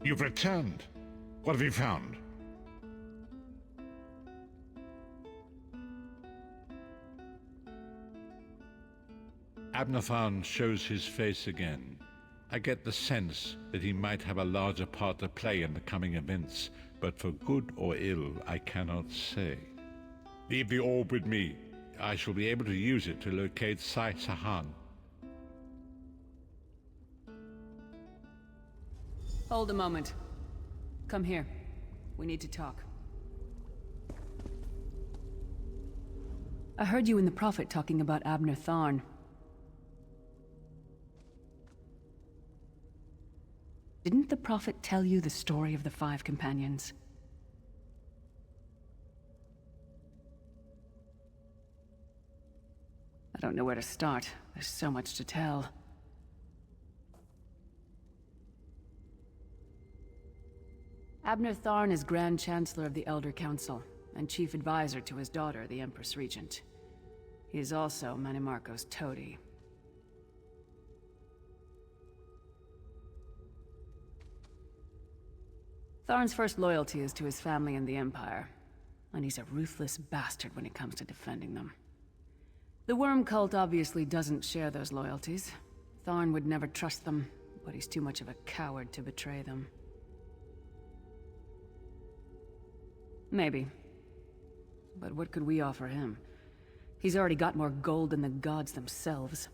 You've returned. What have you found? Abnathan shows his face again. I get the sense that he might have a larger part to play in the coming events, but for good or ill, I cannot say. Leave the orb with me. I shall be able to use it to locate Sai Sahan. Hold a moment. Come here. We need to talk. I heard you and the Prophet talking about Abner Tharn. Didn't the Prophet tell you the story of the 5 companions? I don't know where to start. There's so much to tell. Abner Tharn is Grand Chancellor of the Elder Council, and Chief Advisor to his daughter, the Empress Regent. He is also Manimarco's toady. Tharn's first loyalty is to his family and the Empire, and he's a ruthless bastard when it comes to defending them. The Worm Cult obviously doesn't share those loyalties. Tharn would never trust them, but he's too much of a coward to betray them. Maybe. But what could we offer him? He's already got more gold than the gods themselves.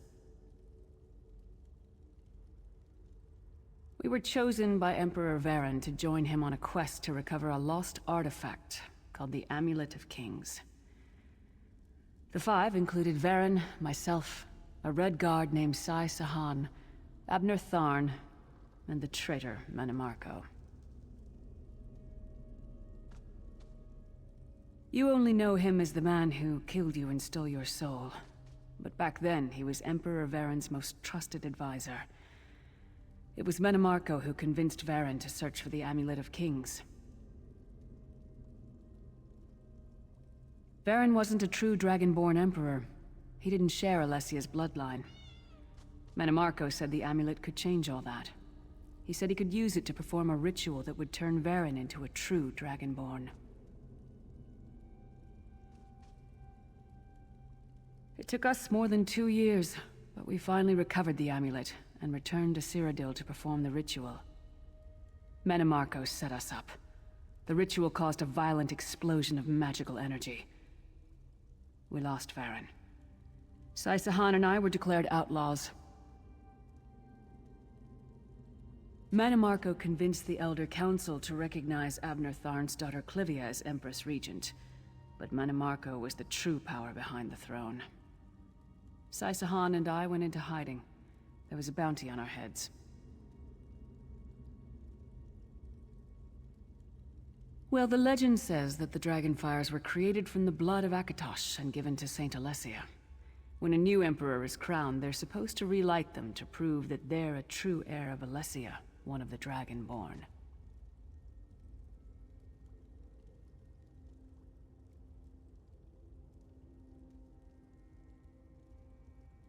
We were chosen by Emperor Varen to join him on a quest to recover a lost artifact called the Amulet of Kings. The 5 included Varen, myself, a Red Guard named Sai Sahan, Abner Tharn, and the traitor Manimarco. You only know him as the man who killed you and stole your soul. But back then, he was Emperor Varen's most trusted advisor. It was Manimarco who convinced Varen to search for the Amulet of Kings. Varen wasn't a true Dragonborn Emperor. He didn't share Alessia's bloodline. Manimarco said the amulet could change all that. He said he could use it to perform a ritual that would turn Varen into a true Dragonborn. It took us more than 2 years, but we finally recovered the amulet and returned to Cyrodiil to perform the ritual. Manimarco set us up. The ritual caused a violent explosion of magical energy. We lost Varen. Sai Sahan and I were declared outlaws. Manimarco convinced the Elder Council to recognize Abner Tharn's daughter Clivia as Empress Regent, but Manimarco was the true power behind the throne. Sai Sahan and I went into hiding. There was a bounty on our heads. Well, the legend says that the Dragonfires were created from the blood of Akatosh and given to Saint Alessia. When a new emperor is crowned, they're supposed to relight them to prove that they're a true heir of Alessia, one of the Dragonborn.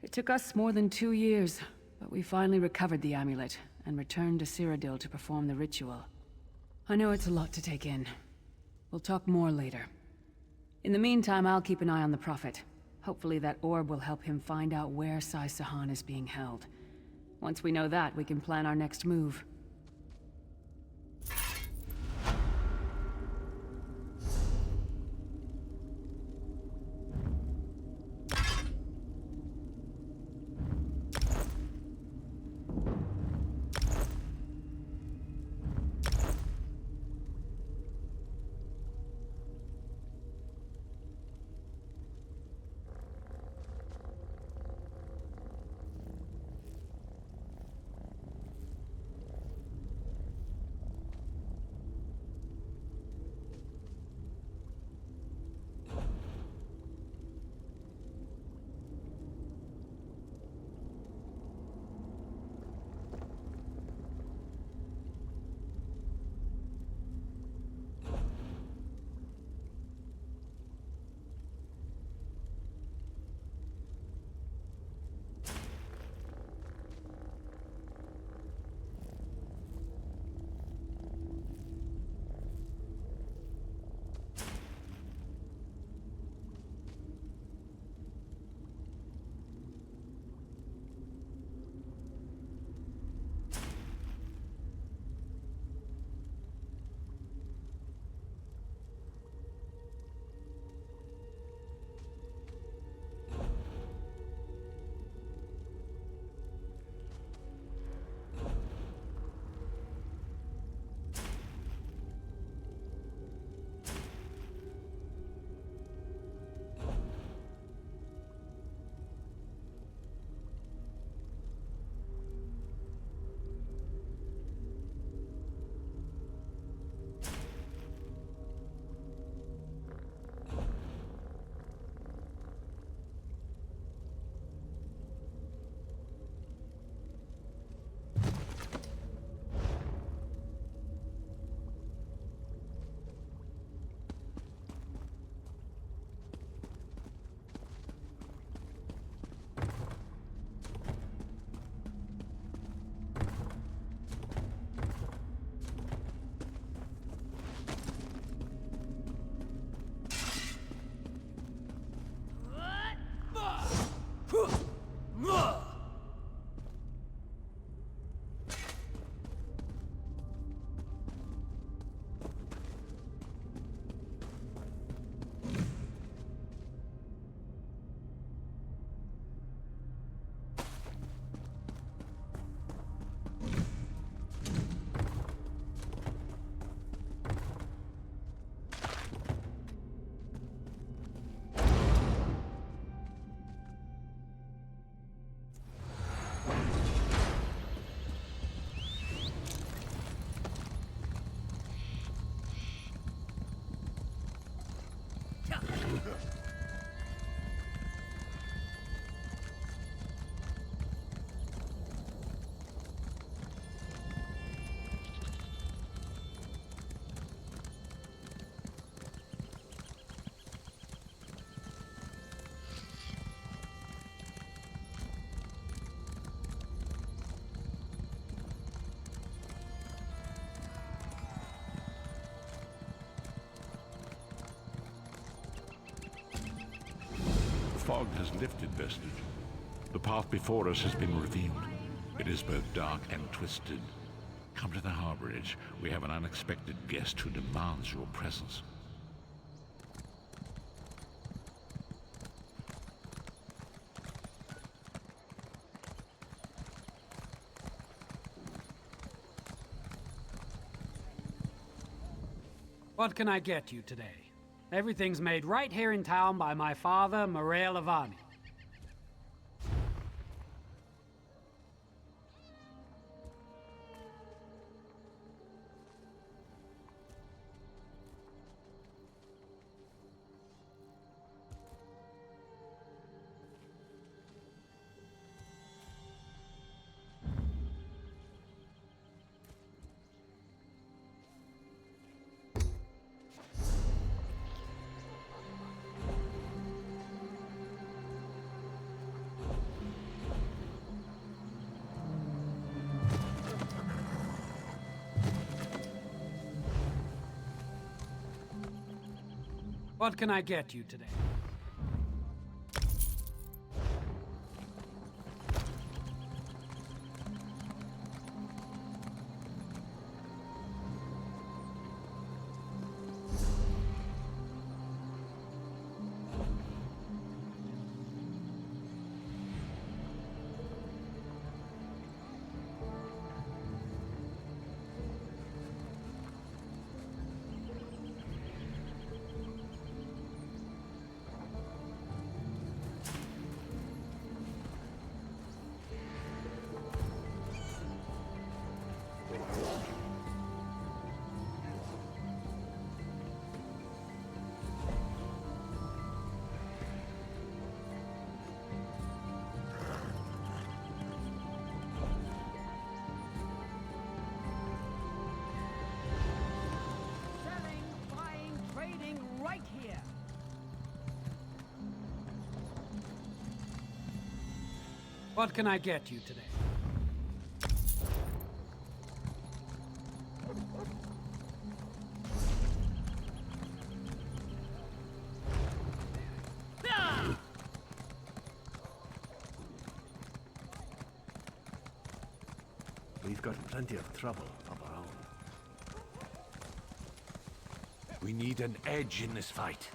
It took us more than 2 years, but we finally recovered the amulet and returned to Cyrodiil to perform the ritual. I know it's a lot to take in. We'll talk more later. In the meantime, I'll keep an eye on the Prophet. Hopefully that orb will help him find out where Sai Sahan is being held. Once we know that, we can plan our next move. fog has lifted, Vestige. The path before us has been revealed. It is both dark and twisted. Come to the harborage. We have an unexpected guest who demands your presence. What can I get you today? Everything's made right here in town by my father, Morel Avani. What can I get you today? What can I get you today? We've got plenty of trouble of our own. We need an edge in this fight.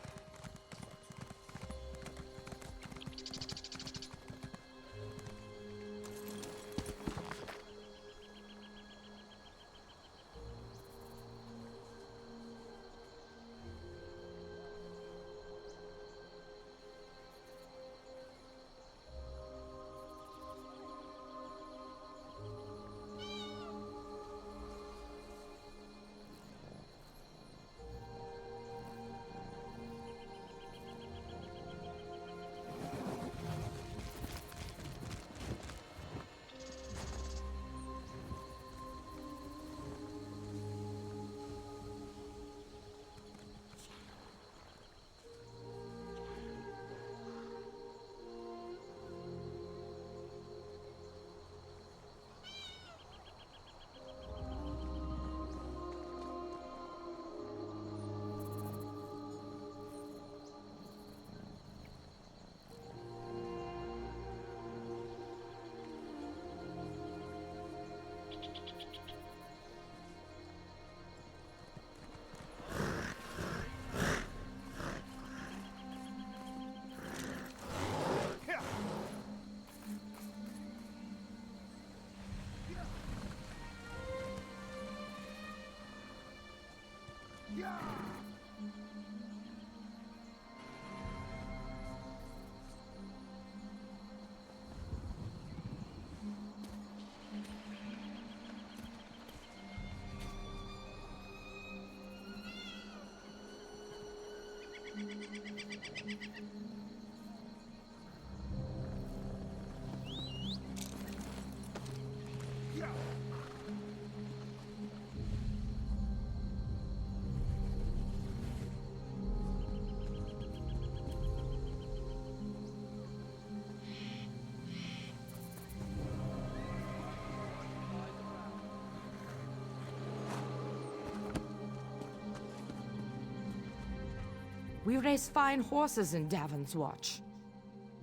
We race fine horses in Davon's Watch. 'Tis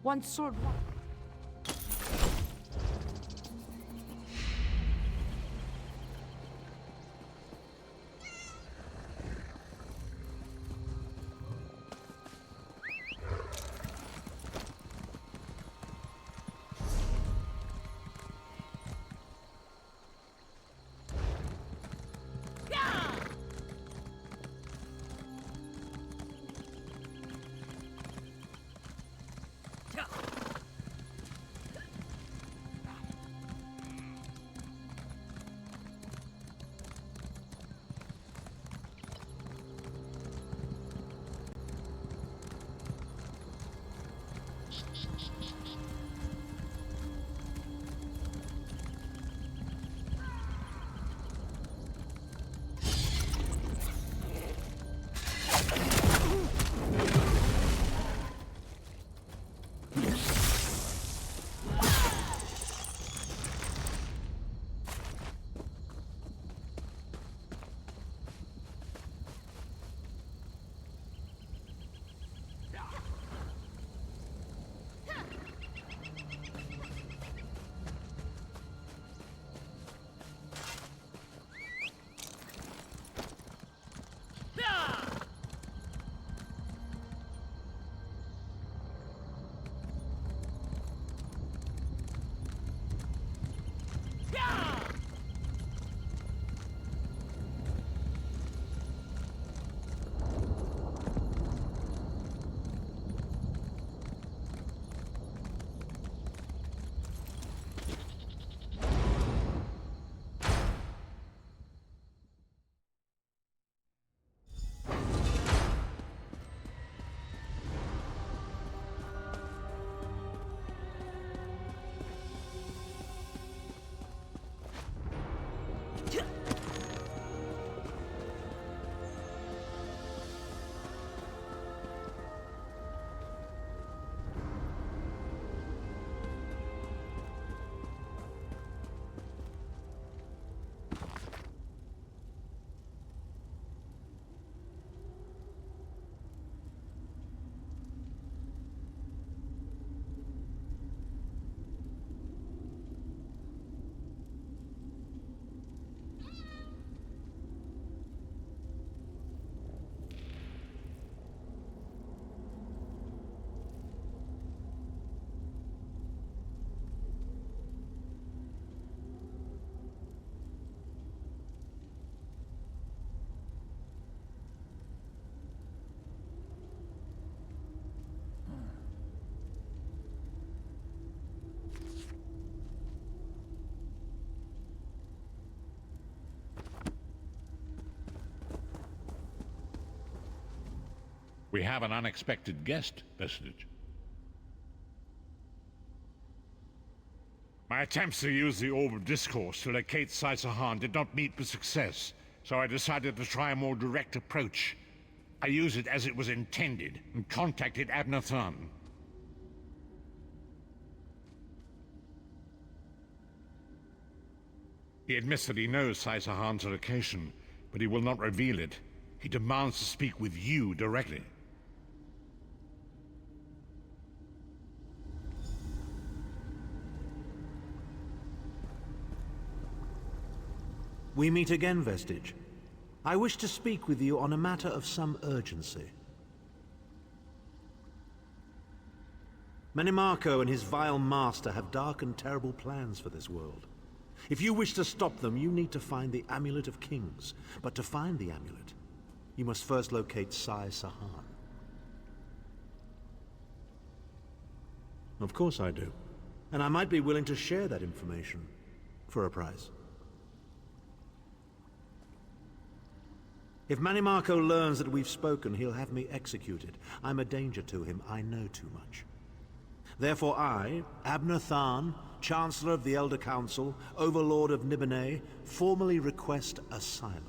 One sword. We have an unexpected guest, Vestige. My attempts to use the Orb of Discourse to locate Saisahan did not meet with success, so I decided to try a more direct approach. I used it as it was intended, and contacted Abner Thun. He admits that he knows Saisahan's location, but he will not reveal it. He demands to speak with you directly. We meet again, Vestige. I wish to speak with you on a matter of some urgency. Menimarco and his vile master have dark and terrible plans for this world. If you wish to stop them, you need to find the Amulet of Kings. But to find the amulet, you must first locate Saisahan. Of course I do. And I might be willing to share that information for a price. If Manimarco learns that we've spoken, he'll have me executed. I'm a danger to him. I know too much. Therefore I, Abner Tharn, Chancellor of the Elder Council, Overlord of Nibene, formally request asylum.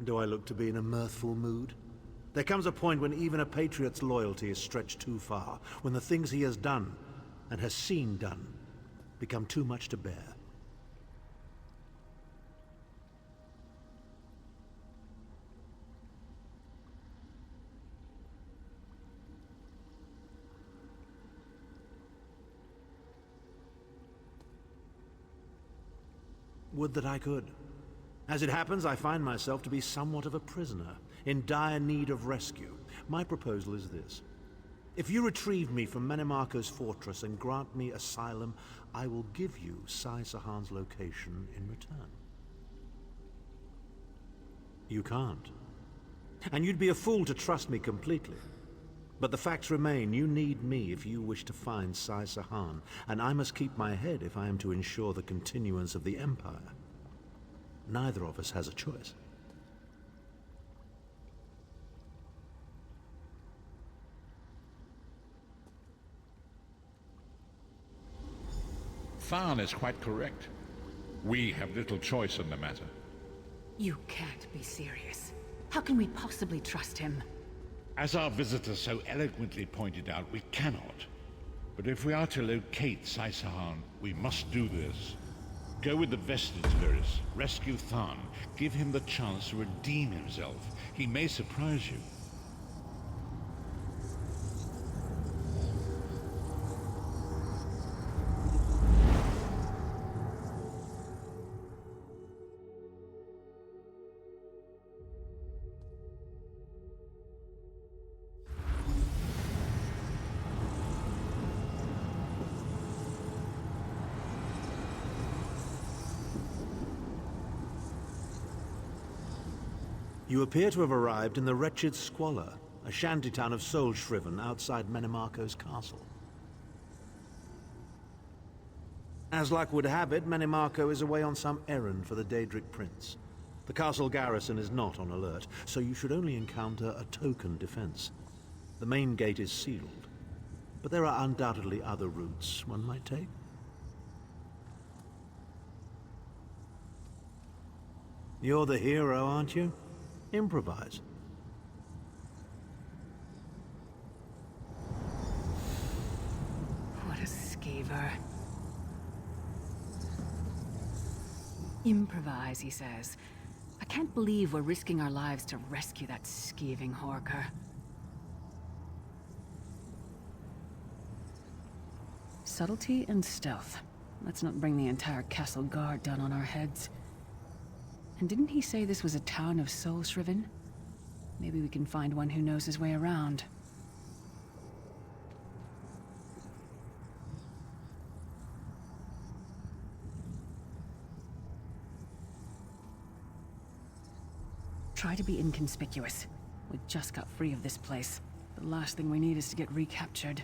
Do I look to be in a mirthful mood? There comes a point when even a patriot's loyalty is stretched too far, when the things he has done, and has seen done, become too much to bear. Would that I could. As it happens, I find myself to be somewhat of a prisoner, in dire need of rescue. My proposal is this. If you retrieve me from Menimarco's fortress and grant me asylum, I will give you Sai Sahan's location in return. You can't. And you'd be a fool to trust me completely. But the facts remain, you need me if you wish to find Sai Sahan, and I must keep my head if I am to ensure the continuance of the Empire. Neither of us has a choice. Tharn is quite correct. We have little choice in the matter. You can't be serious. How can we possibly trust him? As our visitor so eloquently pointed out, we cannot. But if we are to locate Sai Sahan, we must do this. Go with the vestige, Lyris. Rescue Tharn. Give him the chance to redeem himself. He may surprise you. You appear to have arrived in the wretched Squalor, a shantytown of soul-shriven outside Menimarco's castle. As luck would have it, Menimarco is away on some errand for the Daedric Prince. The castle garrison is not on alert, so you should only encounter a token defense. The main gate is sealed, but there are undoubtedly other routes one might take. You're the hero, aren't you? Improvise. What a scaver. Improvise, he says. I can't believe we're risking our lives to rescue that scathing horker. Subtlety and stealth. Let's not bring the entire castle guard down on our heads. And didn't he say this was a town of soul-shriven? Maybe we can find one who knows his way around. Try to be inconspicuous. We just got free of this place. The last thing we need is to get recaptured.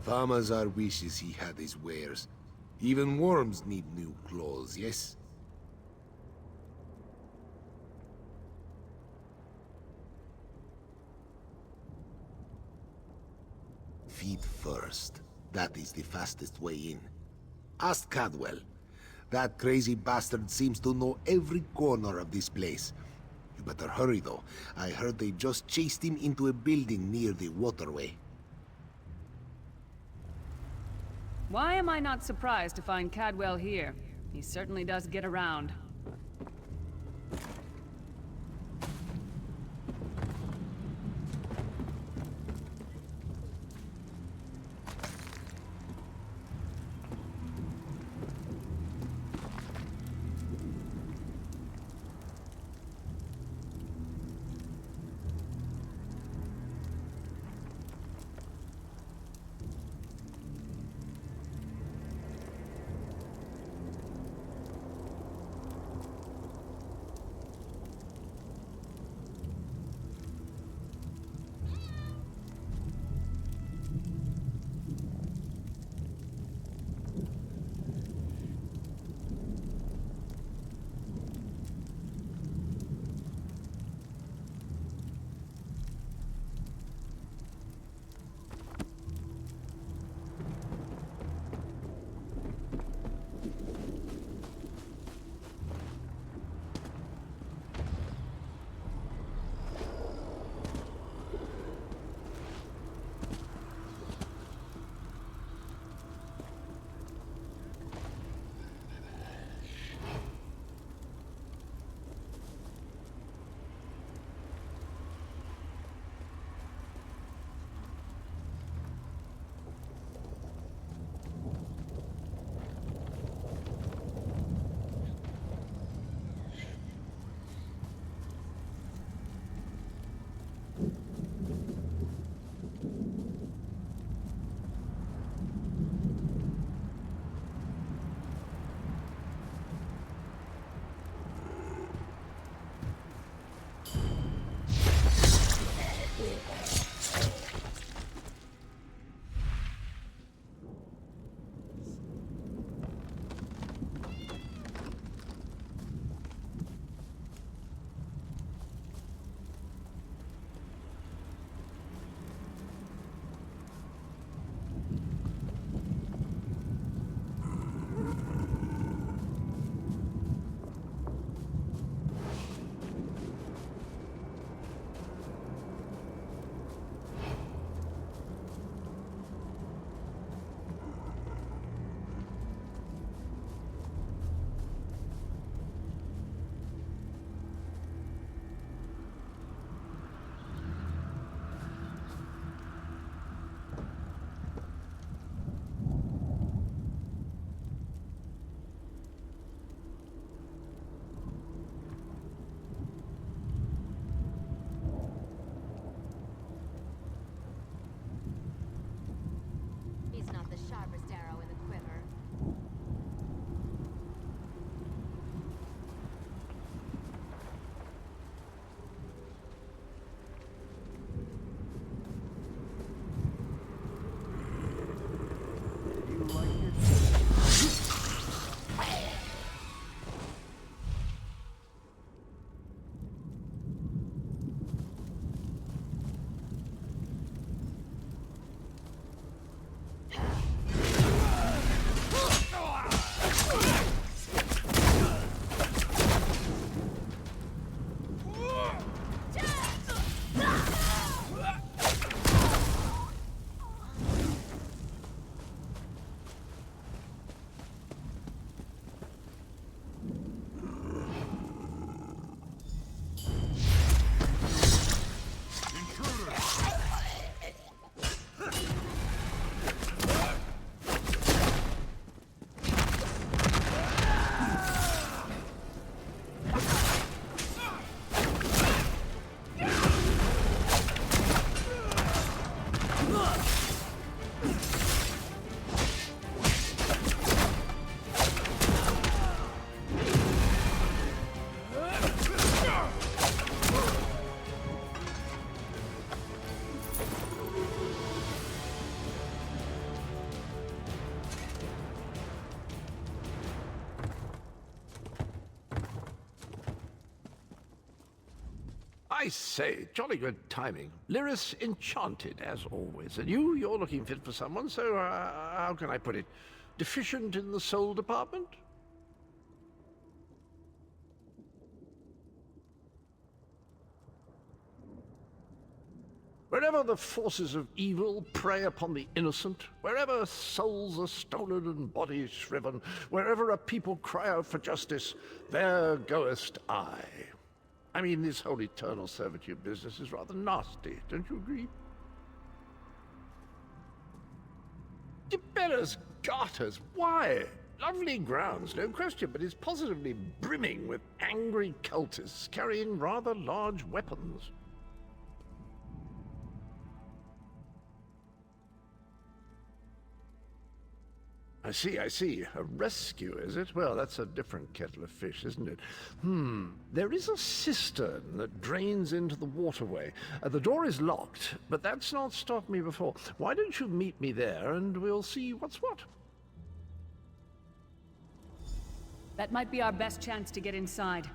Thamazar wishes he had his wares. Even worms need new clothes, yes? Feet first. That is the fastest way in. Ask Cadwell. That crazy bastard seems to know every corner of this place. You better hurry, though. I heard they just chased him into a building near the waterway. Why am I not surprised to find Cadwell here? He certainly does get around. I say, jolly good timing. Lyris enchanted, as always. And you're looking fit for someone, so how can I put it? Deficient in the soul department? Wherever the forces of evil prey upon the innocent, wherever souls are stolen and bodies shriven, wherever a people cry out for justice, there goest I. I mean, this whole eternal servitude business is rather nasty, don't you agree? Dibella's garters, why? Lovely grounds, no question, but it's positively brimming with angry cultists carrying rather large weapons. I see. A rescue, is it? Well, that's a different kettle of fish, isn't it? There is a cistern that drains into the waterway. The door is locked, but that's not stopped me before. Why don't you meet me there, and we'll see what's what? That might be our best chance to get inside.